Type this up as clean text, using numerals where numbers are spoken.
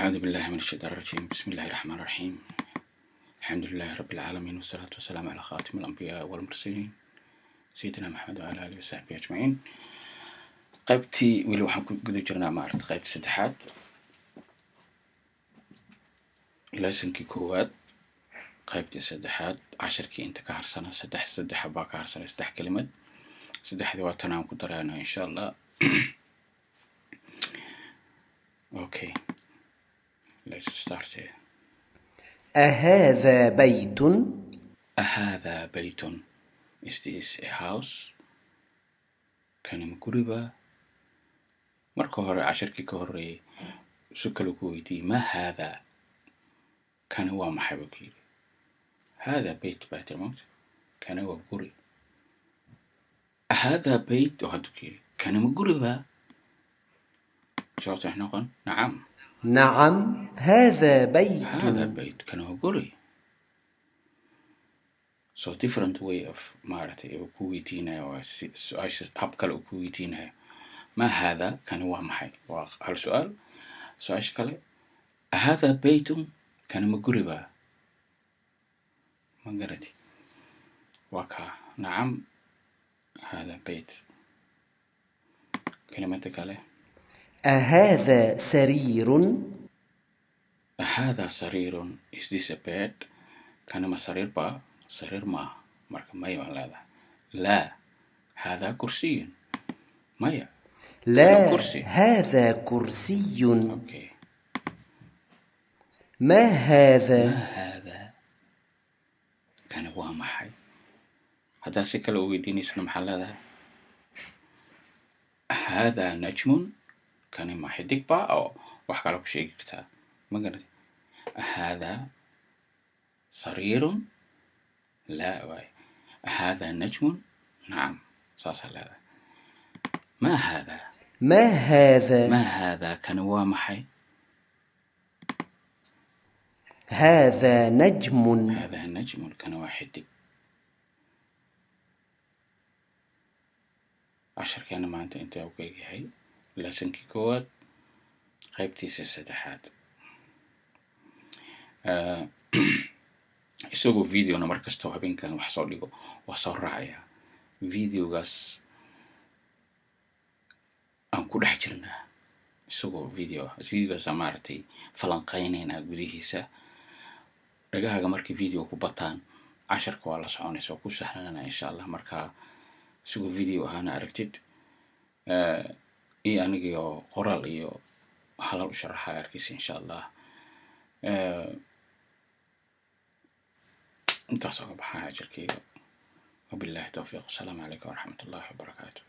أعوذ بالله من الشيطان الرجيم. بسم الله الرحمن الرحيم. الحمد لله رب العالمين، والصلاة والسلام على خاتم الأنبياء والمرسلين سيدنا محمد وعلى آله وصحبه أجمعين. qaybtii weli waxaan ku guda jirnaa maaragta qaybta saddexaad, laasankii koowaad qaybtii saddexaad, casharkii inta ka harsana saddex baa ka harsana, saddex kelimad. saddexdii waa tan aan ku daraynaa insha allah. Okay, let's start here. أهذا بيت؟ أهذا بيت. Is this a house? كان مقربا. marka hore casharkii ka horeeyay su kale ku weydiiyey ma hada, kana waa maxay buu yidhi. hada bayt baa tilmaamta, kana waa guri. hada bayt oo haduu yidhi kana ma guri baa, jawaabta waxay noqon nacam. نعم هذا بيت. hada bayt kana waa guri. So different way of maaragtay uu ku weydiinayo, waa su-aasha hab kale uu ku weydiinayo. ما هذا كان هو محي وهل سؤال كله هذا بيت كان مقربا ما قرتي وكا نعم هذا بيت. كلمتك عليه أهذا سرير؟ هذا سرير. is this a bed؟ كان ما سرير با سرير ما مركب ما يبان هذا. لا هذا كرسي ما لا كرسي. هذا كرسي. أوكي. ما هذا؟ كان هو محي. هذا سكال ويديني سلم حل هذا نجم. كان محي ديك با أو وحكى لك شيء كتاب ما قلت. هذا سرير. لا واي. هذا نجم. نعم صاص هذا. ما هذا كان هو محي. هذا نجم. كان واحد. عشر كان ما انت اوكي هاي لسنكي كواد قيبتي سدحات. isagoo videona markastoo habeenkan wax soo dhigo waa soo raacaya videogaas aan ku dhex jirnaa. isagoo videogaas maaragtay falanqaynaynaa gudihiisa. dhagahaaga markii video ku bataan casharka waa la soconaysa oo ku sahlanana insha allah. markaa isagoo video ahaana aragtid iyo anigii oo qoraal iyo halal u sharaxa arkaysa insha allah. intaas oo ka baxaa casharkayga. wabillahi tawfiiq. asalaamu calaykum waraxmatullahi wabarakaatu.